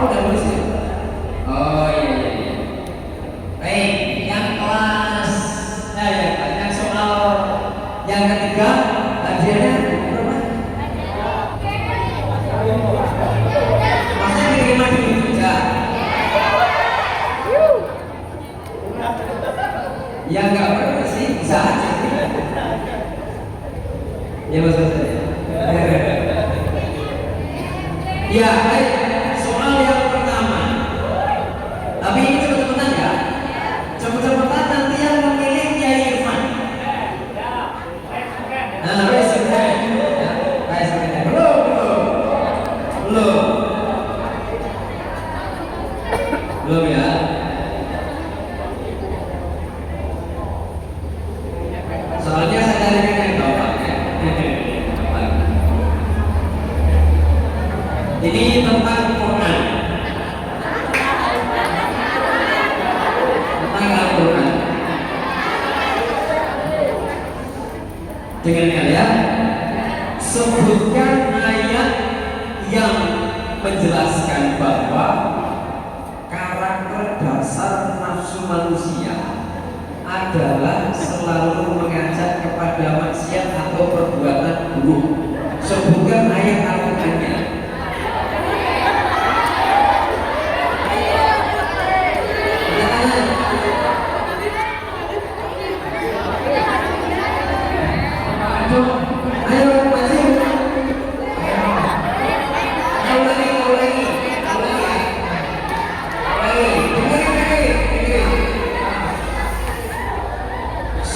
Oh, udah nulis ya? Oh iya iya iya. Baik, yang kelas yang soal yang ketiga hadiahnya berapa? Masih diterima dulu juga. Yang nggak perlu sih bisa aja sih. Ya maksud saya. Ya, baik. Soal yang pertama. Tapi ini cepet-cepetan ya. Cepet-cepetan nanti yang memilih Kiai Irfan. Nah, raise your hand. Ya, raise your hand. Belum, belum. Belum. Belum ya. Soalnya saya dari yang bapak ya. Ini tentang Quran. Tentang Al-Quran. Dengarkan ya. Sebutkan ayat yang menjelaskan bahwa karakter dasar nafsu manusia adalah selalu mengajak kepada maksiat atau perbuatan buruk. Sebutkan ayat Al-Qur'annya.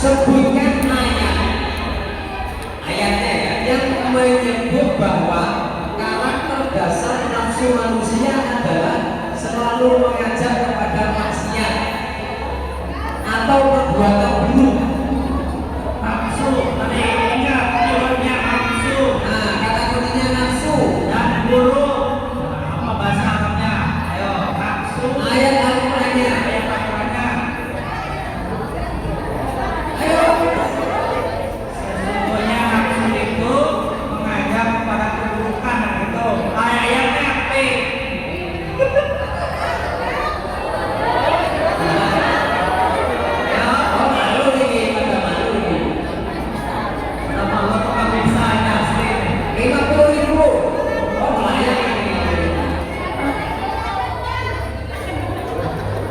Sebutkan ayatnya ya, yang menyebut bahwa karakter dasar nafsu manusia adalah selalu mengajak kepada maksiat atau perbuatan buruk. Nafsu, tadi ingat keywordnya nafsu. Nah, kata kuncinya nafsu dan buruk. Apa bahasa Arabnya? Ayo, nafsu. Ayat Al-Qur'annya.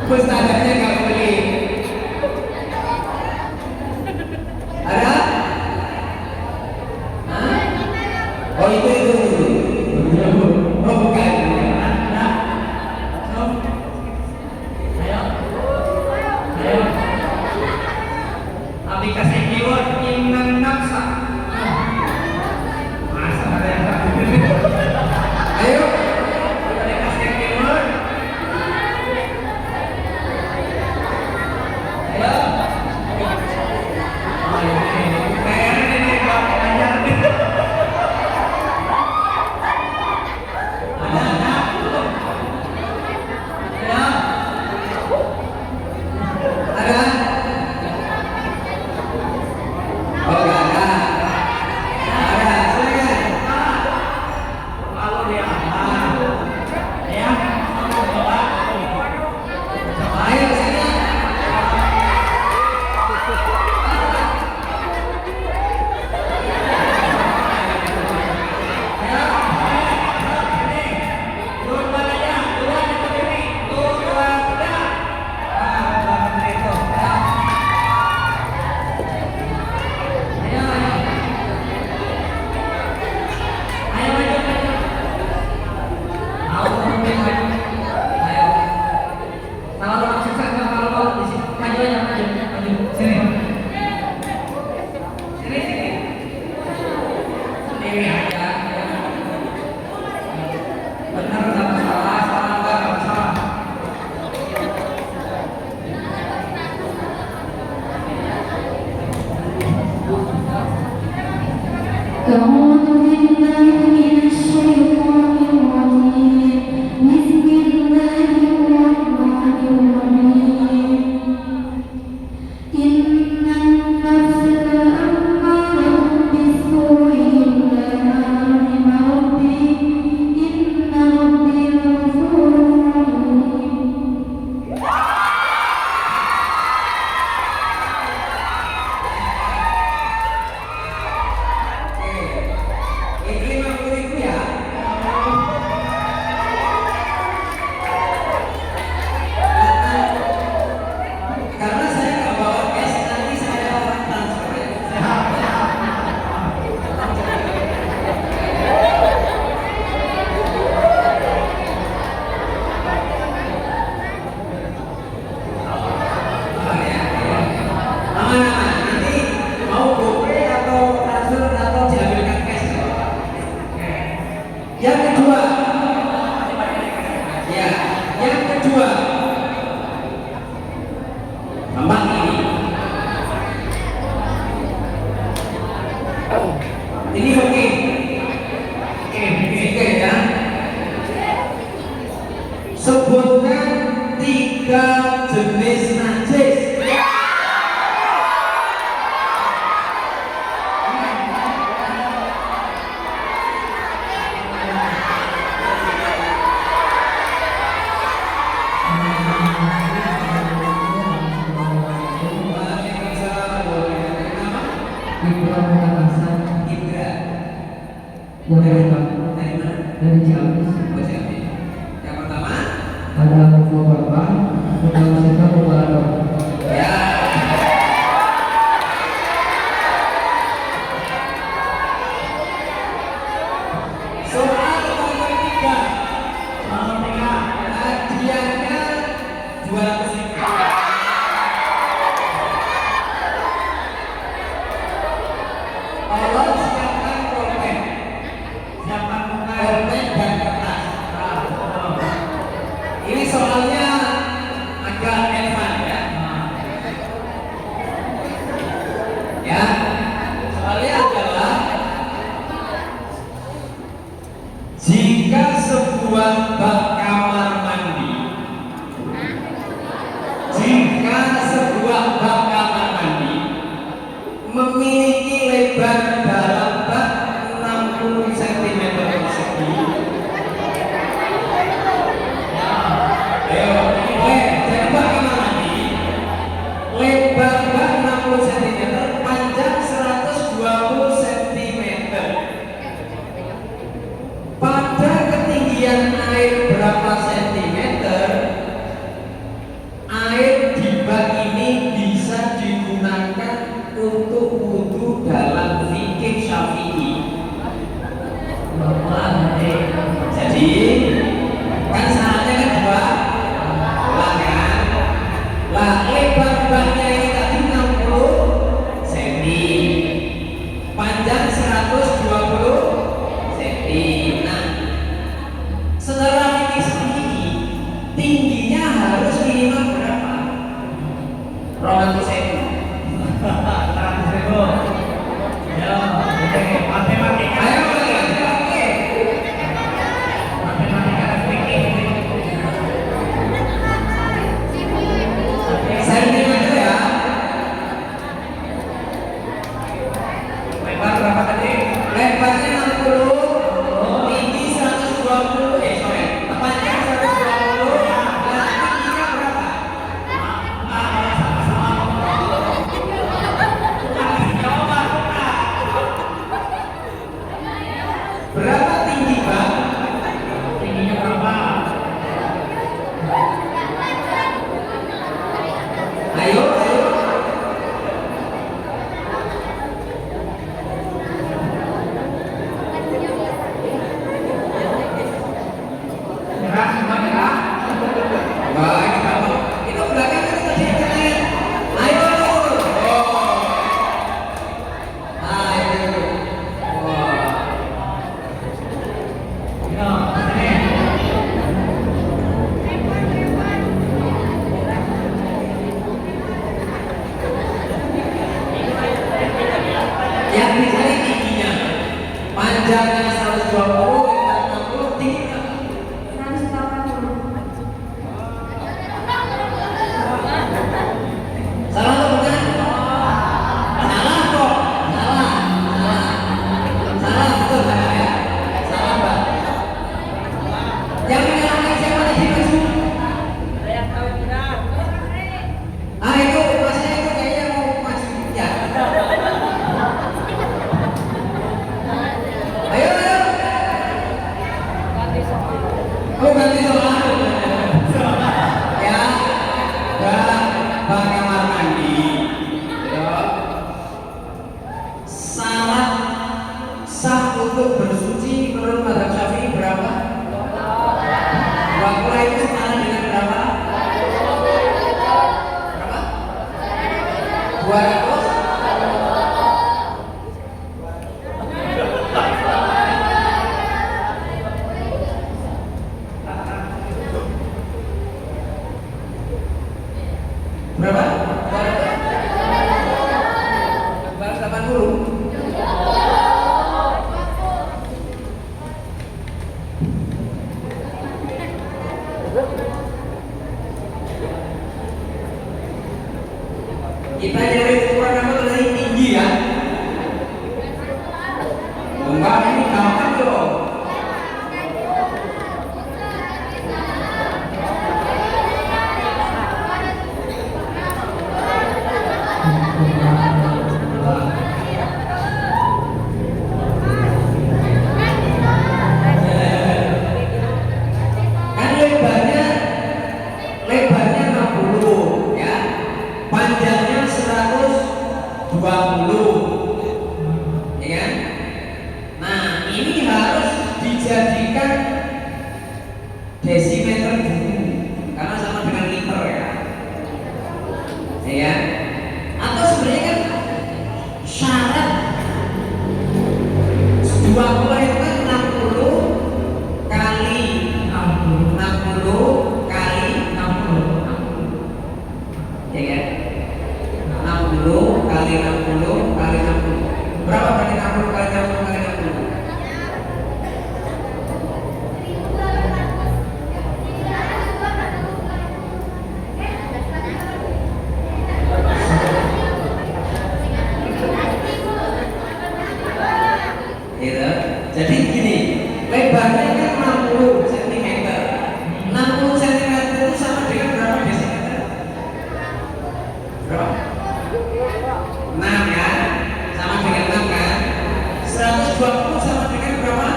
Pustakaannya nggak boleh. Ada? Hah? Oh itu. Oh bukan. Ayo. Aplikasi keyword innan nafsa. Masa ada yang tak? Ayo. Aplikasi keyword. kedua, tambah ini. Ini oke. Oke ya. Sebutkan 3 jenis najis. Dari mana? Dari Ciamis. Yang pertama ada Buku Bapak, Buku Sita, Buku Adok. ya. Soal nomor 3. Hadiahnya 200.000. Tolong siapkan pulpen. Pulpen dan kertas. Ini soalnya agak advance ya. Ya, soalnya adalah jika sebuah bak kamar mandi, jika sebuah bak kamar mandi memiliki lebar dalam bak 60 cm persegi. Ayo, jadi bak kamar mandi lebar bak 60 cm, panjang 120 cm. Pada ketinggian air berapa sentimeter, air di bak ini bisa digunakan untuk wudhu dalam fikih Syafi'i. Jadi kan syaratnya kan 2 kan? Lah lebar baknya ini tadi 60 cm, panjang 120 cm. Nah, setelah fikih Syafi'i tingginya harus minimal berapa? 200 cm. Sentimeter ya. Lebar berapa tadi? Lebarnya 60, tinggi 120, panjang 120. Nah, tingginya berapa? Berapa tinggi bak? Tingginya berapa? Ayo, ayo. Wah, ini kamu. Itu belakang itu tadi yang keren. Ayo. Oh. Ayo. Wah. Yang dicari tingginya, panjangnya 120, lebar 60, tinggi berapa? 180. Salah atau bukan? Salah kok. Salah. Salah betul Mbak ya. Salah Mbak. Yang menyalahkan siapa tadi Mas? Ah itu masnya itu kayaknya mau maju ya. Ayo ayo. Oh ganti soal. Ya. Bak kamar mandi. Ya. Syarat sah untuk bersuci menurut mazhab Syafi'i berapa? 2 itu setara dengan berapa? Berapa? 200? Berapa? 280. Kita nyari ukuran apa lebih tinggi ya? Enggak, ini gampang loh. Kan lebarnya 60 ya, panjangnya 120, ya kan? Nah ini harus dijadikan desimeter dulu karena sama dengan liter ya, ya kan? Atau sebenarnya kan syarat 20 itu kan 60 kali 60 kali 60, ya kan? 60 kali 60 kali 60 berapa berarti 60 kali 60 kali 60? Gitu. Jadi gini, lebarnya kan 60 cm. 60 cm itu sama dengan berapa desimeter? Berapa? 6 kan? Sama dengan 6 kan? 120 sama dengan berapa?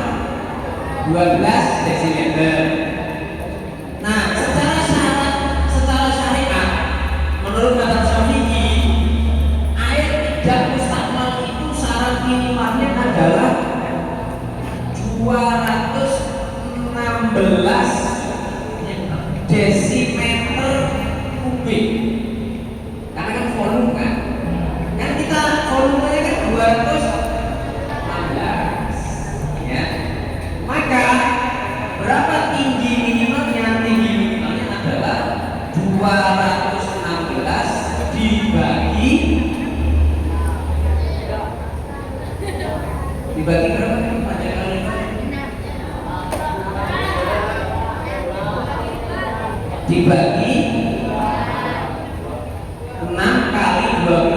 12 desimeter. Nah, secara syariat menurut mazhab Syafi'i, air tidak mustakmal itu syarat minimalnya adalah 216 desimeter kubik. Karena kan volume kan? Kan kita volumenya kan 216 ya. Maka berapa tinggi minimalnya? Tinggi minimalnya adalah 216 dibagi berapa nih panjangnya? Dibagi 6 kali 12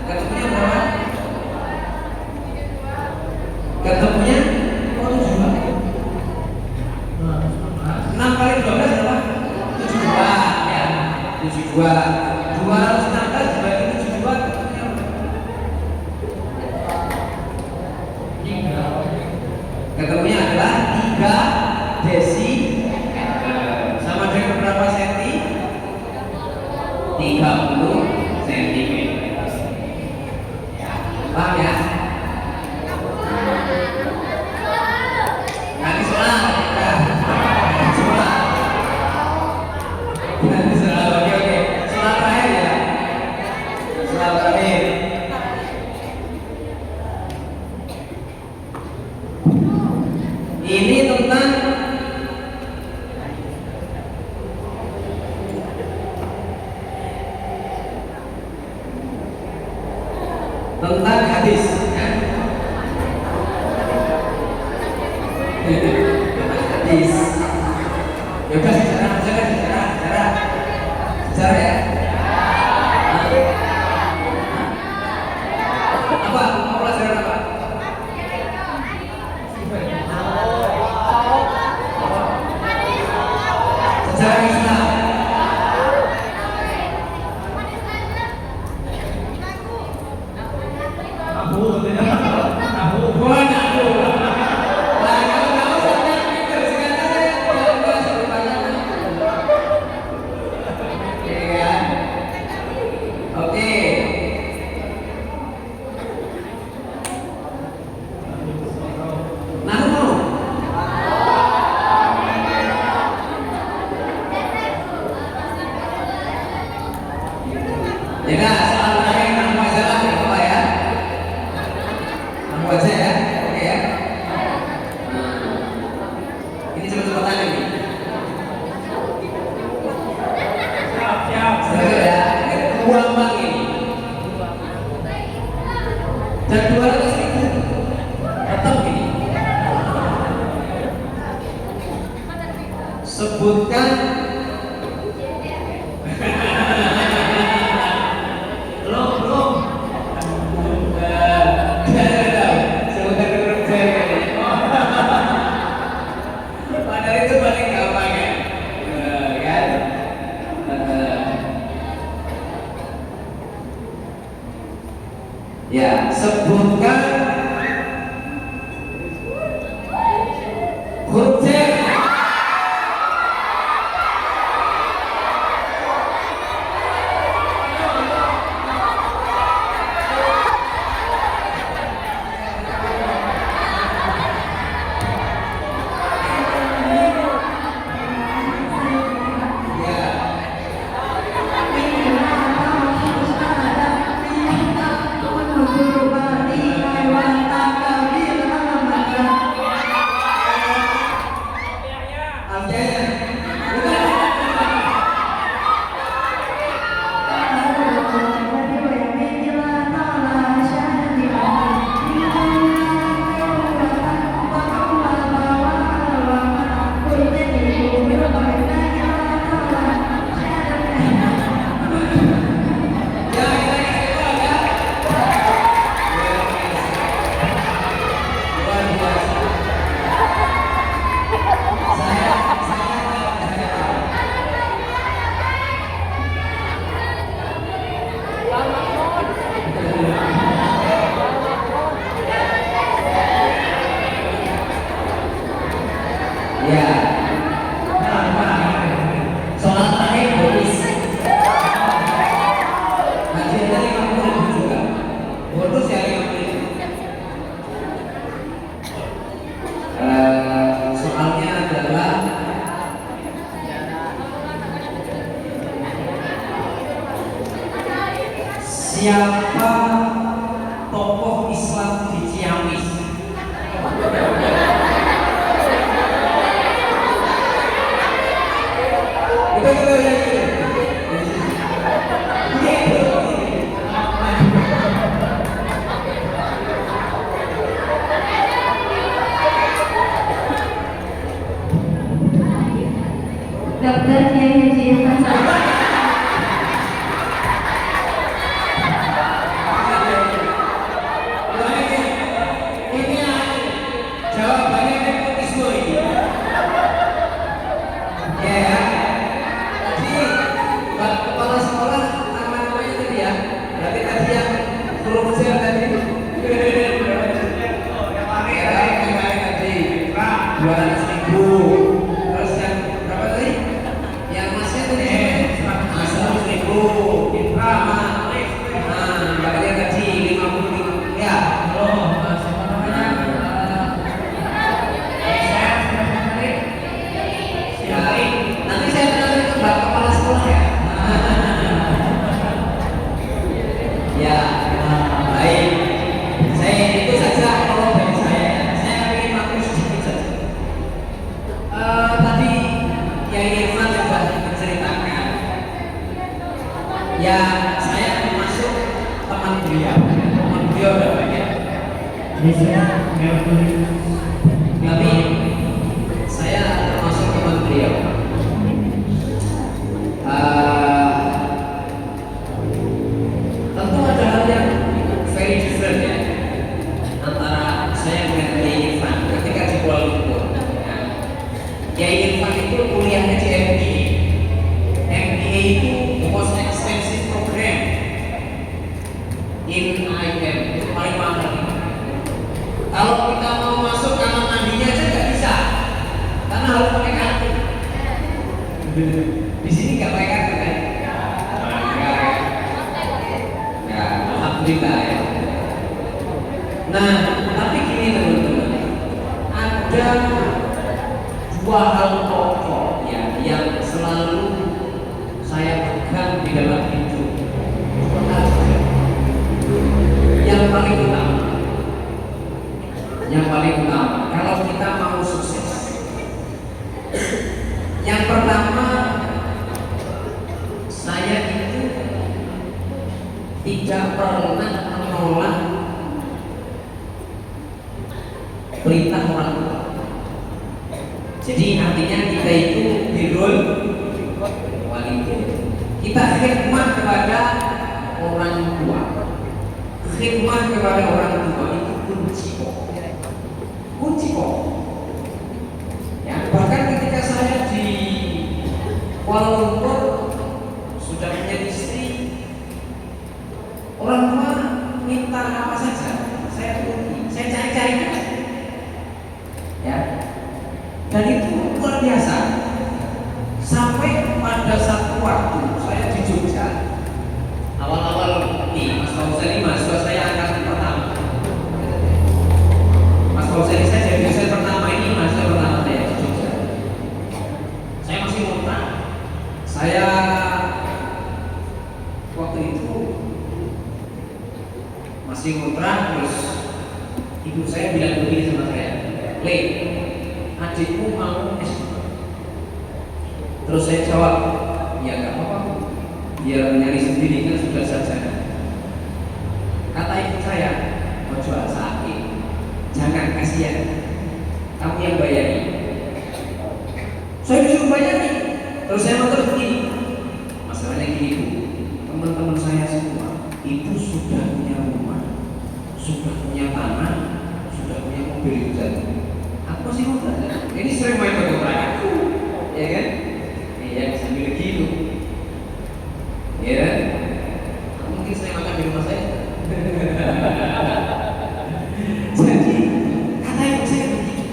ketemunya berapa? Ketemunya 6 kali 12 berapa? 72 ya, 72 216 dibagi 72 ketemunya adalah 3 desimeter sama dengan berapa senti? 30 cm. Paham ya? Nanti soal ya. Nanti soal, oke. Soal terakhir ya. Soal terakhir. Ini tentang hadis kan? Hadis. Ya udah sejarah ya. Apa? Mau pelajaran apa? Sejarah Islam. Sebutkan belum sebutkan huruf Z. Padahal itu paling gampang ya. Kan? Ya, sebutkan huruf Z. Ya, soal terakhir bonus. Masih ada 50.000 juga. Bonus ya 50.000. Soalnya adalah siapa tokoh Islam di Ciamis? Daftar Kiai Haji Hasan Sadikin. Ini jawabannya nepotisme ini. Ya, jadi buat kepala sekolah nama-namanya tadi ya. Berarti tadi yang huruf Z tadi. Yang paling tadi 200.000. Terus yang berapa tadi? Yang masnya tadi 100.000. Bagian tadi 50.000. Ya. Siapa namanya? Ya, nanti saya kenalin ke Mbak Kepala Sekolah ya. Ya, baik. Saya itu saja kalau dari saya. Saya ingin maklum sedikit saja. Tadi Kiai Irfan sudah menceritakan. Ya, saya termasuk teman beliau. Teman beliau ada banyak. Tapi saya termasuk teman beliau. Tentu ada hal yang very different ya antara saya dengan Kiai Irfan ketika di Kuala Lumpur. Kiai Irfan itu kuliahnya di MBA. MBA itu the most expensive program in IM, itu paling mahal. Kalau kita mau masuk kamar mandinya aja nggak bisa, karena harus pakai kartu. Di sini nggak pakai kartu kan? Ya, alhamdulillah ya. Nah, tapi gini teman-teman, ada dua hal pokok ya yang selalu saya pegang di dalam hidup. Yang paling utama kalau kita mau sukses. Yang pertama, saya itu tidak pernah menolak perintah orang tua. Jadi artinya kita itu walidin. Kita khidmat kepada orang tua. Khidmat kepada orang tua itu kunci pokok. Kunci pokok. Ya, bahkan ketika saya di Kuala Lumpur sudah punya istri, orang tua minta apa saja, saya turuti, saya cari-cari, ya. Dan itu luar biasa. Sampai pada satu waktu saya di Jogja, awal-awal nih Mas Fauzan ini mahasiswa saya angkatan pertama. Mas Fauzan ini saya jadi dosen pertama, ini mahasiswa pertama saya di Jogja. Saya masih ngontrak. Saya waktu itu masih ngontrak, terus ibu saya bilang begini sama saya, "Le, adikmu mau S2." Terus saya jawab, "Ya nggak apa-apa, biar nyari sendiri kan sudah sarjana." Kata ibu saya, "Ojo sakit, jangan kasihan, kamu yang bayari." Saya disuruh bayari. Terus saya mau terus begini, masalahnya gini Bu, teman-teman saya semua itu sudah punya rumah, sudah punya tanah, sudah punya mobil dan aku masih mau belajar. Ini sering main kontrakan aku, ya kan? Iya, sambil gitu, ya. Mungkin saya makan di rumah saya. Jadi kata ibu saya begitu.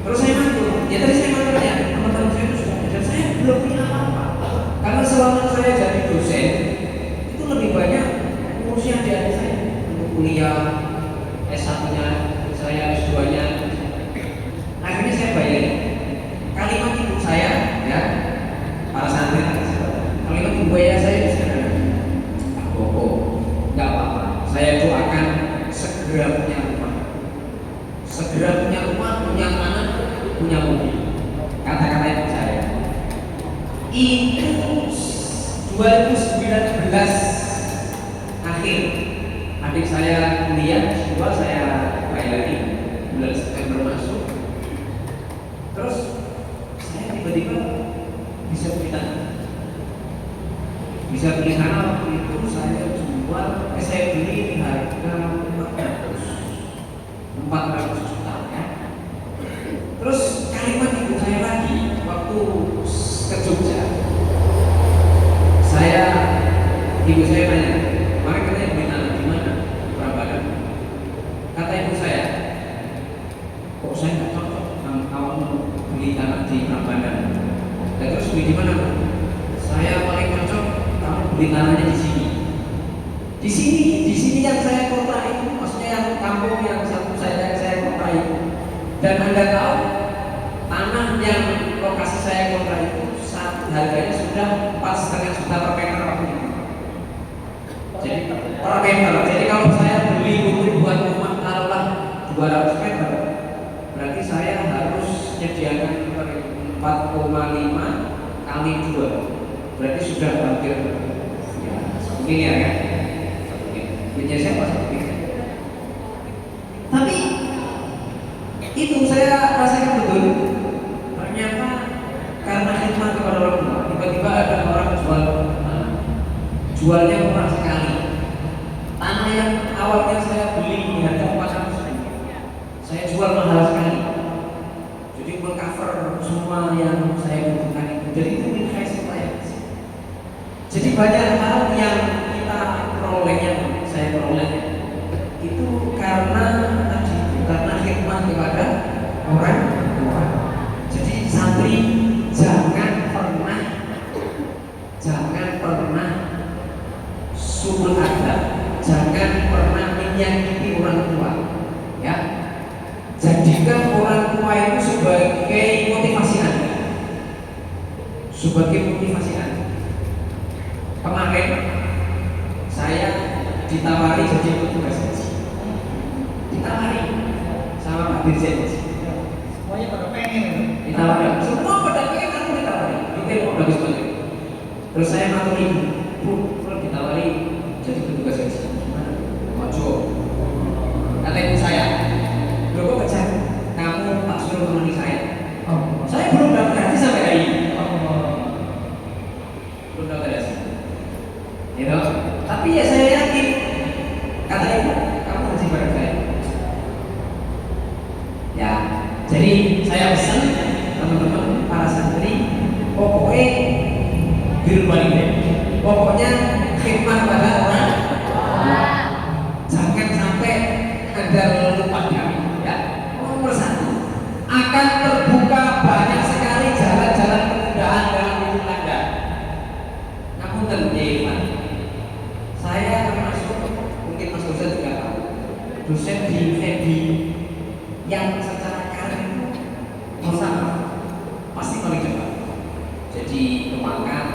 Terus saya mantul. Ya tadi saya mantul ya, teman-teman saya itu sudah belajar. Saya belum punya apa-apa. Karena selama saya jadi dosen itu lebih banyak ngurusin adik-adik saya untuk kuliah, S1-nya, saya S2-nya. Akhirnya saya bayar. Kalimat ibu saya, ya, para santri, kalimat ibu ayah saya itu sederhana. Nggak apa-apa. Saya doakan segera punya rumah, segera punya rumah, punya tanah, punya mobil. Kata-kata ibu saya. Itu 2019 akhir, adik saya kuliah, saya bayari bulan September masuk. Terus saya tiba-tiba bisa beli tanah. Bisa beli tanah waktu itu saya jual, saya beli di harga 400 juta ya. Terus kalimat ibu saya lagi waktu ke Jogja, ibu saya tanya, kemarin katanya beli tanah di mana? Prambanan. Kata ibu saya, kok saya nggak cocok kamu beli tanah di Prambanan. Dan terus beli di mana? Saya paling cocok kamu beli tanahnya di sini. Di sini yang saya kontrak itu, maksudnya yang kampung yang saya kontrak itu. Dan Anda tahu tanah yang lokasi saya kontrak itu harganya sudah 4,5 juta per meter waktu itu. Jadi per meter. Jadi kalau saya beli untuk buat rumah taruhlah 200 meter, berarti saya harus menyediakan 4,5 kali 2. Berarti sudah hampir ya segini ya kan? Punya siapa seperti itu? Tapi itu saya rasakan betul. Ternyata karena khidmat kepada orang tua, tiba-tiba ada orang jualnya murah sekali. Tanah yang awalnya saya beli di harga 400.000, saya jual mahal sekali. Jadi mengcover semua yang saya butuhkan itu. Jadi itu investasi saya. Jadi banyak hal yang kita peroleh, yang saya peroleh itu karena tadi, karena khidmat kepada orang tua. Jadi santri jangan pernah subul adab, jangan pernah menyakiti orang tua, ya. Jadikan orang tua itu sebagai motivasi Anda, sebagai motivasi Anda. Kemarin saya ditawari jadi petugas haji, ditawari sama Pak Dirjen. Semuanya pada pengen. Ditawari, semua pada pengen, aku ditawari. Detail bagus-bagus. Terus saya matur ibu, Bu, kalau ditawari jadi petugas haji, gimana? Ojo. Kata ibu saya, loh kok kejar? Kamu tak suruh temani saya. Saya belum dapat haji sampai hari ini. Pokoknya khidmat pada orang, jangan sampai Anda lupakan ya. Nomor satu, akan terbuka banyak sekali jalan-jalan kemudahan dalam hidup Anda. Namun tentunya saya termasuk, mungkin Mas dosen juga tahu, dosen di FEBI yang secara karir pasti paling cepat. Jadi kemangkat,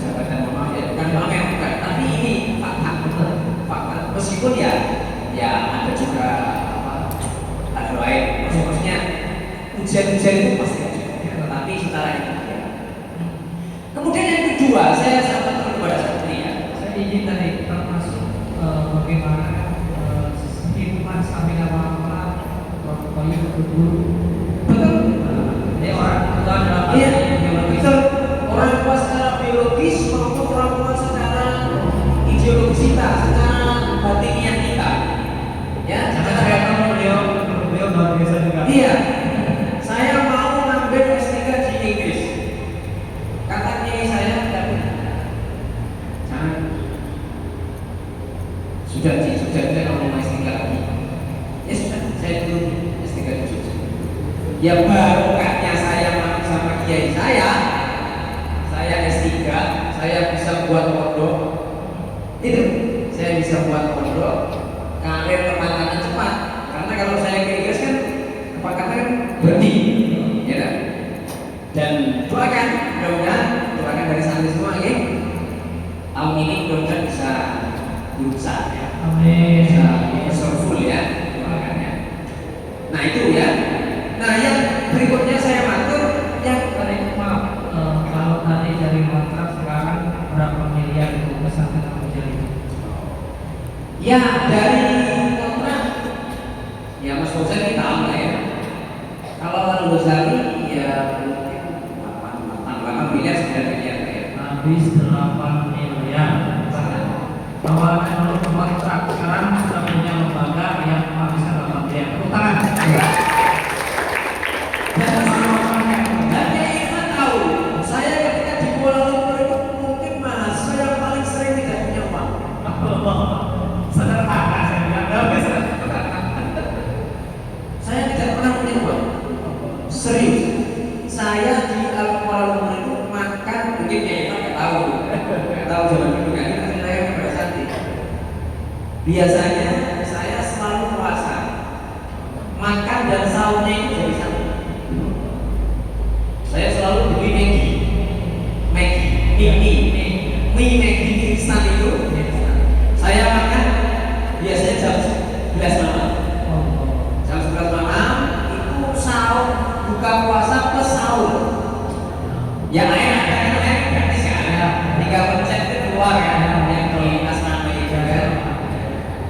jabatan maaf ya, bukan pamer bukan, tapi ini fakta. Meskipun ya ada juga ada lain, maksudnya ujian-ujian itu pasti ada, tetapi secara itu ya. Kemudian yang kedua, saya sampaikan kepada satria. Saya ingin tadi termasuk bagaimana lingkungan stamina apa portofolio guru. Betul. Jadi orang tua dalam Iya, biologis. betul. Orang tua secara biologis maupun orang tua secara ideologisitas, secara batiniah kita. Ya, Jangan saya tahu beliau luar biasa juga. iya. Saya mau ngambil S3 di Inggris. Katanya saya tapi jangan. Sudah saya mau S3 lagi. Ya sudah, saya dulu S3 di Jogja. Ya barokahnya saya masuk sama kiai saya S3, saya bisa buat pondok. Itu, saya bisa buat pondok, karir kepangkatan cepat. Karena kalau saya ke Inggris kan kepangkatan kan berhenti, ya kan? Dan doakan, mudah-mudahan doakan dari santri semua ya. Tahun ini mudah-mudahan bisa lulusan ya. Amin. Bisa full ya, doakannya. Nah itu ya. Nah yang berikutnya saya matur yang Tadi maaf, kalau tadi dari kontrak sekarang berapa miliar itu pesantren Al Ghazali? ya dari kontrak ya Mas Fauzan kita tahu lah ya. Kalau Al Ghazali ya mungkin 8 miliar 9 miliar ya. Habis 8 miliar. Awalnya dulu kontrak, sekarang sudah punya lembaga yang menghabiskan 8 miliar. Tepuk tangan. Dan yang Irfan tahu, saya ketika di Kuala Lumpur itu mungkin mahasiswa yang paling sering tidak punya uang. Sederhana saya bilang. Saya tidak pernah punya uang. Serius. Saya di Kuala Lumpur itu makan, mungkin ya Irfan nggak tahu zaman dulu kan, tapi saya kepada santri. Biasanya saya selalu puasa, makan dan sahurnya itu jadi satu. Saya selalu beli mie Maggi instan itu. Saya makan biasanya jam 11 malam. Jam 11 malam itu sahur, buka puasa plus sahur. Yang lain ada gratis kan? 3% itu keluar kan? Yang di asrama itu kan.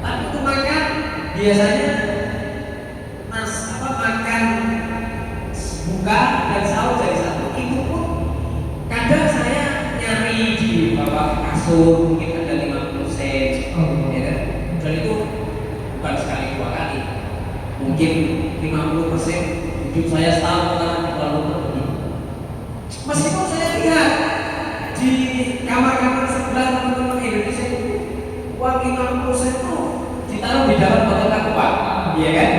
Tapi itu makan biasanya makan buka dan sahur jadi satu. Itu pun kadang saya nyari di bawah kasur mungkin ada 50 sen, ya kan? Dan itu bukan sekali 2 kali, mungkin 50% hidup saya setahun karena terlalu pergi. Meskipun saya lihat di kamar-kamar sebelah teman-teman Indonesia itu uang 50 sen itu ditaruh di dalam botol aqua, iya kan?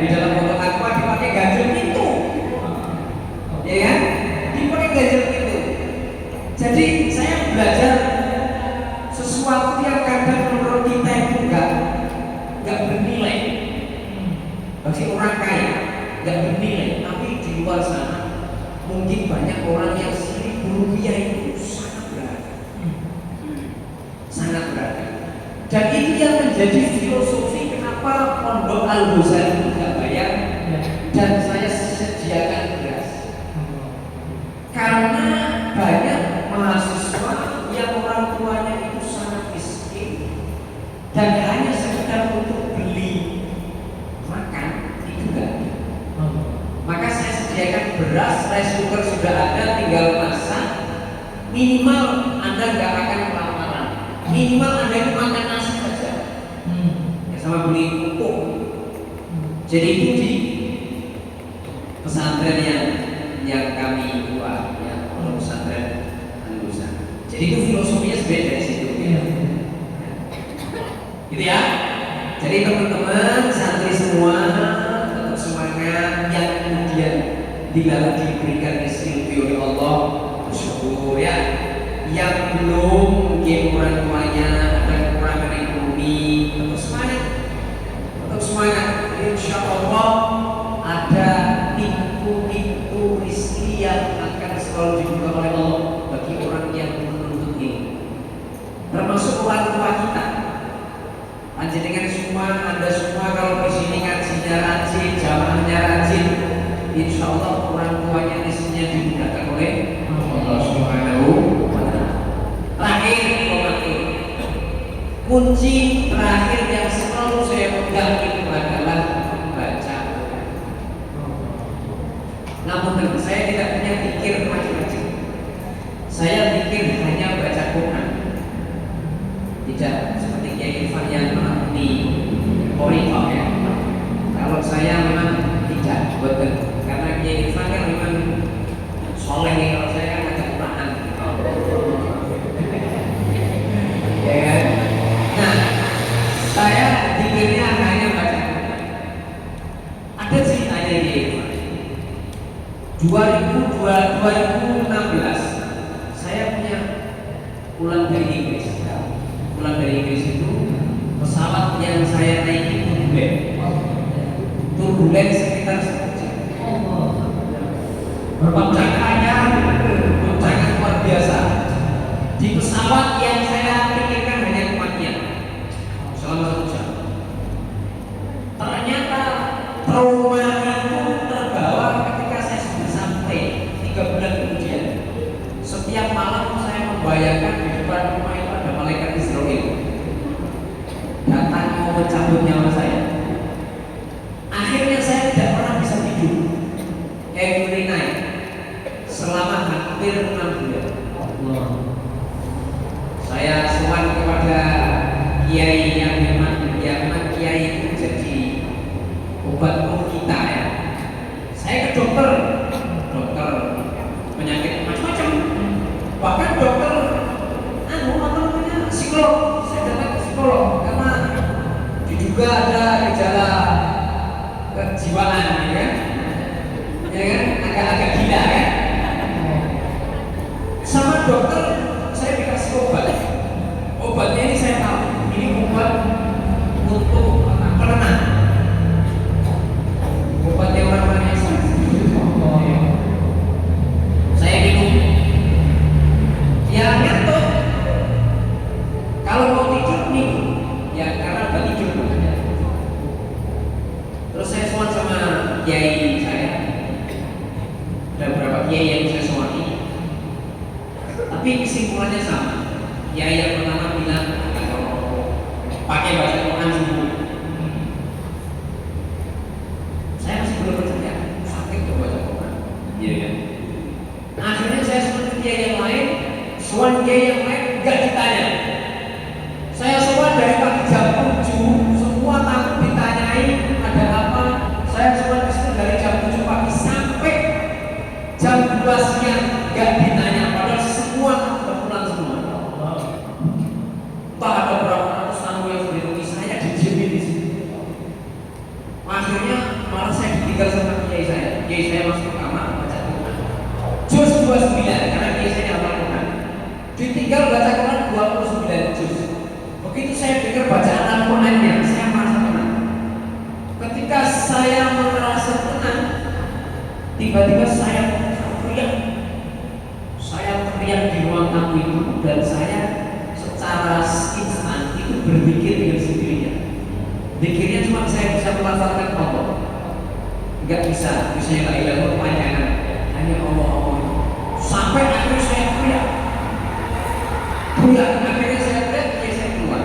Di dalam botol aqua dipakai ganjil pintu. Ya kan? Dipakai ganjil itu. Jadi saya belajar sesuatu yang kadang menurut kita itu enggak bernilai. Bagi orang kaya enggak bernilai, tapi di luar sana mungkin banyak orang yang Rp1.000 itu sangat berharga. Sangat berharga. Dan itu yang menjadi filosofi kenapa Pondok Al Ghazali itu enggak bayar dan saya sediakan beras. Karena banyak mahasiswa yang orang tuanya itu sangat miskin dan hanya sekedar untuk beli makan itu enggak. Maka saya sediakan beras, rice cooker sudah ada, tinggal masak. Minimal Anda nggak akan kelaparan. Minimal Anda itu makan nasi saja. Ya sama beli pupuk. Jadi itu di pesantren yang kami buat ya, pesantren Al-Ghazali. Jadi Jadi itu filosofinya sebenarnya dari situ. Iya. Gitu ya. Jadi teman-teman santri semua tetap semangat, yang kemudian dilakukan diberikan rezeki oleh Allah bersyukur ya. Yang belum mungkin orang tuanya ada kekurangan ekonomi, tetap semangat, tetap semangat. Insya Allah ada pintu-pintu rezeki yang akan selalu dibuka oleh Allah bagi orang yang menuntut ilmu, termasuk orang tua kita. Panjenengan semua, Anda semua kalau di sini ngajinya rajin, jamaahnya rajin, insya Allah orang tuanya rezekinya dimudahkan oleh Allah Subhanahu wa Ta'ala. Terakhir, kunci terakhir yang selalu saya pegang itu adalah membaca. Namun saya tidak punya pikir macam-macam. Saya pikir hanya baca Quran. Tidak seperti Kiai Irfan yang menekuni Qorikoh ya. Kalau saya memang tidak betul, karena Kiai Irfan kan memang soleh nih. Kalau saya kan baca Quran. Ya kan? Nah, saya pikirnya hanya baca Quran. Ada ceritanya Kiai Irfan. 2016 saya punya pulang dari Inggris. Pulang dari Inggris itu pesawat yang saya naiki turbulen sekitar 1 jam. Goncangan luar biasa. Di pesawat yang saya pikirkan hanya kematian selama 1 jam. Ternyata trauma itu terbawa ketika saya sudah sampai 3 bulan kemudian. Setiap malam saya membayangkan di depan rumah itu ada malaikat Israel datang mau mencabut nyawa saya. Akhirnya saya tidak pernah bisa tidur every night selama hampir 6 bulan. Saya sowan kepada kiai yang memang kiai itu jadi obat roh kita ya. Saya ke dokter penyakit macam-macam, bahkan dokter psikolog. Saya datang ke psikolog karena diduga ada gejala kejiwaan ya kan, agak-agak gila ya. Sama dokter saya dikasih obatnya ini saya tahu ini obat untuk penenang, obatnya orang-orang yang sakit. Saya minum ya ngantuk. Kalau mau tidur nih, ya karena udah tidur. Terus saya sowan sama kiai saya. Ada beberapa kiai yang saya sowani. Tapi kesimpulannya sama. Kiai yang pertama bilang kalau pakai baca Quran dulu. Saya masih belum percaya. Sakit tuh baca Quran. Iya kan? Akhirnya saya sowan kiai yang lain, nggak ditanya. Saya sowan dari pagi jam 7, semua tamu ditanyai ada apa. Saya sowan dari jam 7 pagi sampai jam 2 siang nggak ditanya, padahal semua sudah pulang semua. Entah ada berapa ratus tamu yang berdiri, saya dijamin di sini. Akhirnya malah saya ditinggal sama kiai saya. Kiai saya masuk ke kamar baca Quran. Juz 29 karena kiai saya hafal Quran. Ditinggal baca Quran 29 juz. Begitu saya dengar bacaan Al-Qur'annya, saya merasa tenang. Ketika saya merasa tenang, tiba-tiba saya teriak di ruang tamu itu, dan saya secara instan itu berpikir dengan sendirinya. Pikirnya cuma saya bisa melafalkan Allah, nggak bisa, misalnya la ilaha illallah panjangan, hanya Allah. Sampai akhirnya saya teriak. Akhirnya saya teriak, ya saya keluar.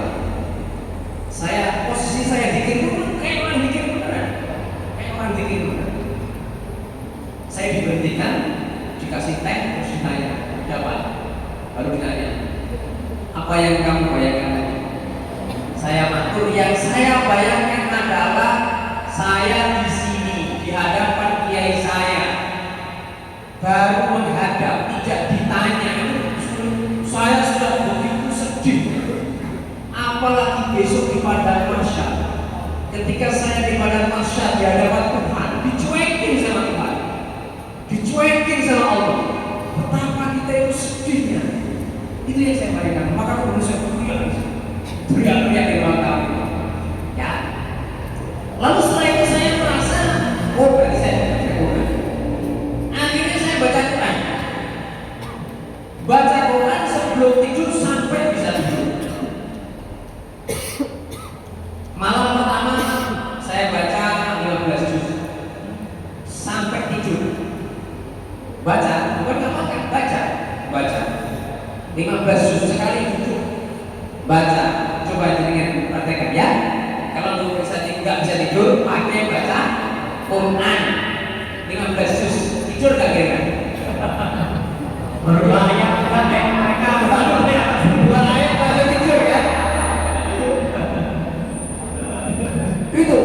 Posisi saya dikir itu kayak orang dikir beneran, Saya diberhentikan, dikasih teh, terus ditanya, dapat. Baru ditanya, apa yang kamu bayangkan tadi? Saya matur, yang saya bayangkan adalah saya di sini di hadapan kiai saya, baru menghadap, tidak ditanya. Saya padang mahsyar. Ketika saya di padang mahsyar di hadapan Tuhan, dicuekin sama Tuhan, dicuekin sama Allah. Betapa kita itu sedihnya. Itu yang saya bayangkan. Maka kemudian saya teriak-teriak di ruang tamu. Ya. Lalu setelah itu saya merasa, oh berarti saya baca Quran. Akhirnya saya baca Quran. Baca Quran sebelum tidur sampai bisa tidur. Malam pertama saya baca 15 juz sampai tidur. Baca, bukan nggak makan, baca 15 juz sekali tidur. Baca, coba jenengan praktekkan ya. Kalau belum nggak bisa tidur, pakai baca Quran 15 juz. Tidur nggak kira? Berbahaya kan mereka Dua ayat baru tidur ya. Itu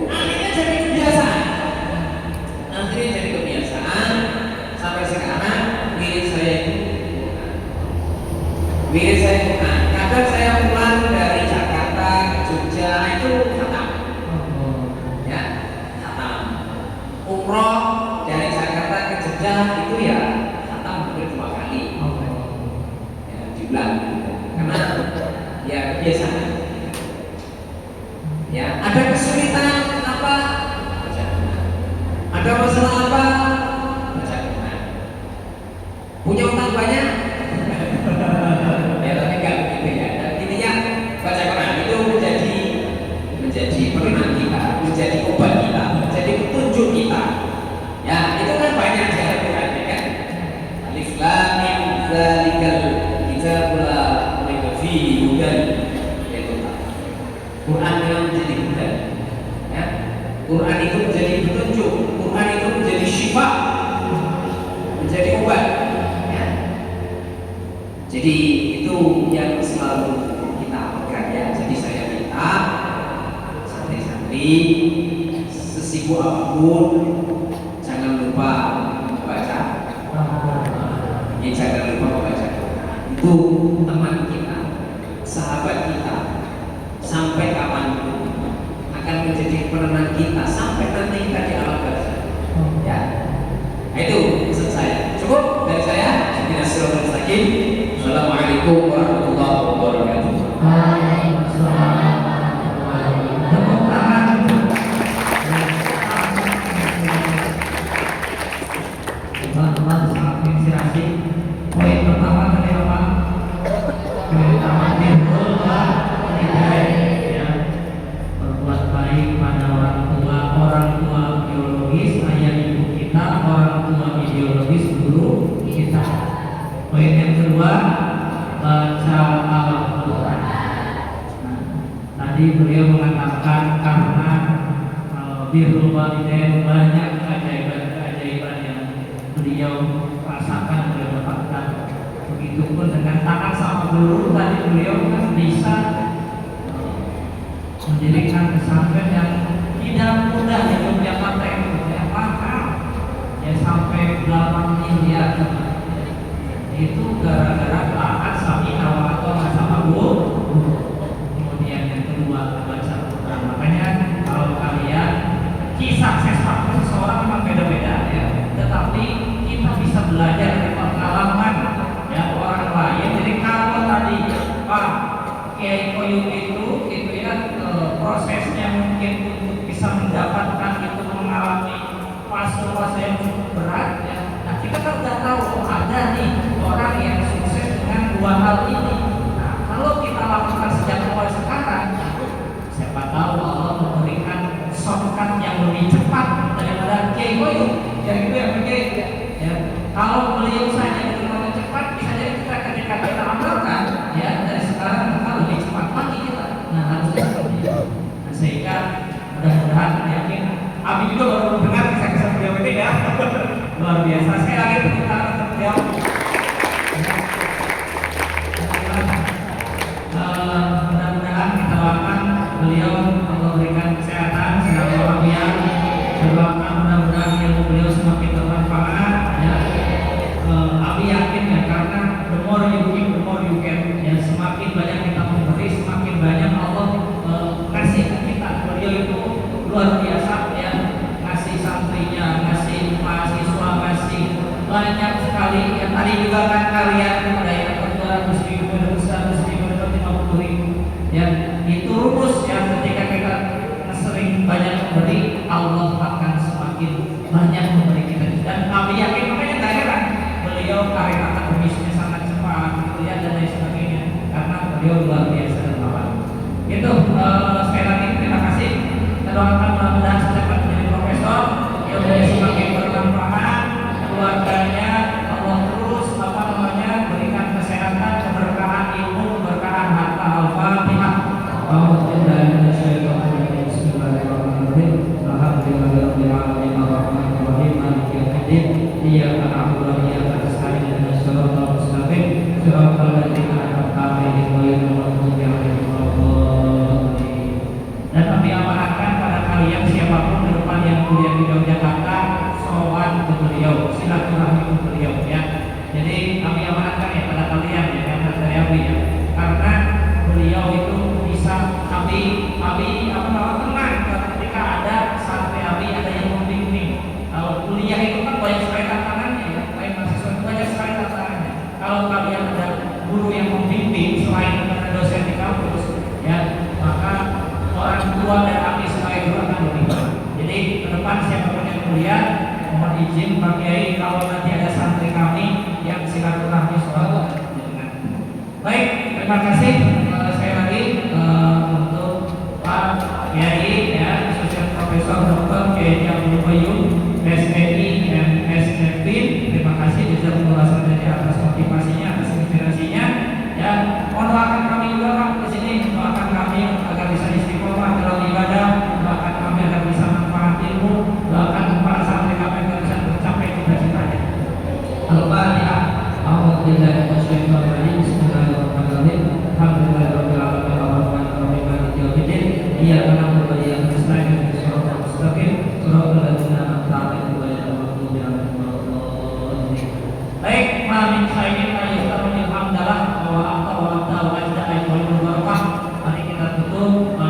akhirnya jadi kebiasaan. Sampai sekarang wirid saya Quran. Kadang saya pulang dari Jakarta ke Jogja itu khatam. Ya, khatam. Umroh dari Jakarta ke Jeddah itu ya khatam hampir 2 kali. Ya, diulang. Karena ya kebiasaan. Ya, ada kesulitan apa? Baca Quran. Ada masalah apa? Baca Quran. Punya utang banyak? Ya, tapi enggak begitu ya. Dan intinya baca Quran itu menjadi penenang kita, menjadi obat kita, menjadi petunjuk kita. Ya, itu kan banyak di Al-Quran ya kan? Alif Lam Mim Dzalikal Kitabul La Raiba Fihi Hudan. Quran yang menjadi hudan, ya. Quran itu menjadi petunjuk, Quran itu menjadi syifa, menjadi obat, ya. Jadi itu yang selalu kita pegang ya. Jadi saya minta santri-santri sesibuk apapun jangan lupa membaca, ya jangan lupa membaca Quran. Itu teman kita, sahabat kita. Sampai kapanpun akan menjadi penenang kita sampai nanti kita di alam barzakh. Ya, itu pesan saya. Cukup dari saya. Assalamualaikum warahmatullahi wabarakatuh. Teman-teman sangat menginspirasi. Poin pertama tadi apa? Poin pertama berbuat baik pada orang tua biologis, ayah ibu kita, orang tua ideologis, guru kita. Poin yang kedua, baca Al-Quran. Tadi beliau mengatakan karena birrul walidain banyak keajaiban-keajaiban yang beliau rasakan, beliau dapatkan. Begitupun dengan taat sama guru, tadi beliau kan bisa mendirikan pesantren yang tidak mudah di Yogyakarta yang mahal, ya sampai 8 miliar. Itu gara-gara taat sami atau sama guru. Kemudian yang kedua baca Quran. Makanya kalau kalian kisah sesuatu seseorang memang beda-beda ya, tetapi kita bisa belajar dari pengalaman ya orang lain. Jadi kalau tadi Pak Kiai Koyum itu ya prosesnya mungkin untuk bisa mendapatkan itu mengalami fase-fase yang cukup berat ya. Nah kita kan udah tahu ada nih orang yang sukses dengan 2 hal ini. Nah kalau kita lakukan sejak awal sekarang, siapa tahu Allah memberikan shortcut yang lebih cepat daripada Kiai Koyum. Yang itu yang Kiai ya. Kalau beliau saja dengan cepat, bisa jadi kita ketika kita amalkan ya dari sekarang kita lebih cepat lagi kita. Nah harusnya seperti itu. Nah, sehingga mudah-mudahan yakin Abi juga baru mendengar kisah-kisah beliau ini ya. Luar biasa. Sekali lagi kita beliau. Mudah-mudahan kita doakan beliau Allah berikan kesehatan, sehat walafiat. Doakan mudah-mudahan ilmu beliau semakin bermanfaat ya. Abi yakin ya, karena the more you give, the more you get ya. Semakin banyak kita memberi, semakin banyak Allah luar biasa ya, ngasih santrinya, ngasih mahasiswa, ngasih banyak sekali. Yang tadi juga kan kalian ada yang 200.000, ada 100.000, ada 50.000. Ya itu rumus ya, ketika kita sering banyak memberi, Allah akan semakin banyak memberi kita. Dan kami yakin, makanya tak heran beliau karir akademisnya sangat cepat gitu ya, dan lain sebagainya, karena beliau luar biasa dermawan. Itu sekali lagi terima kasih. Kita doakan mudah-mudahan cepat menjadi profesor, ilmunya semakin bermanfaat, keluarganya Allah terus berikan kesehatan, keberkahan ilmu, keberkahan harta. Al-Fatihah. Bismillahirrahmanirrahim. Alhamdulillahirabbil alamin arrahmanirrahim maliki yaumiddin. Iyyaka na'budu wa iyyaka nasta'in ihdinas siratal mustaqim siratal ladzina an'amta 'alaihim ghairil maghdubi 'alaihim waladdallin. Dan kami amanahkan pada kalian siapapun ke depan yang kuliah di Yogyakarta, sowan ke beliau, silaturahmi ke beliau ya. Jadi kami amanahkan ya pada kalian ya, yang tertarik ya, karena beliau itu bisa kami tenang ketika ada santri abi, ada yang membimbing. Kalau kuliah itu kan banyak sekali tantangannya ya, baik mahasiswa itu banyak sekali tantangannya. Kalau kalian ada guru yang membimbing selain dengan dosen di kampus ya, maka orang tua dan abi sebagai guru akan lebih baik. Jadi ke depan siapapun yang kuliah, mohon izin Pak Kiai kalau nanti ada santri kami yang silaturahmi soal jenengan. Baik, terima kasih sekali lagi untuk Pak Kiai ya, Asosiasi Profesor Dr. Kiai Abdul Qayyum SPI MSFP. Terima kasih jazakumullah khairan atas motivasinya, atas inspirasinya. Dan mohon doakan kami juga Pak di sini, doakan kami agar bisa istiqomah dalam ibadah, doakan kami agar bisa manfaat ilmu, doakan para santri kami agar bisa mencapai cita-citanya. Al-Fatihah. A'udzubillahi minasyaitonir rajim. Bismillahirrahmanirrahim. Alhamdulillahirabbil alamin arrahmanirrahim maliki yaumiddin. Iyyaka na'budu wa iyyaka nasta'in ihdinas siratal mustaqim siratal ladzina an'amta 'alaihim ghairil maghdubi 'alaihim waladdallin. Baik, malam ini alhamdulillah wa anta wa anta wa ajda wa barakah. Mari kita tutup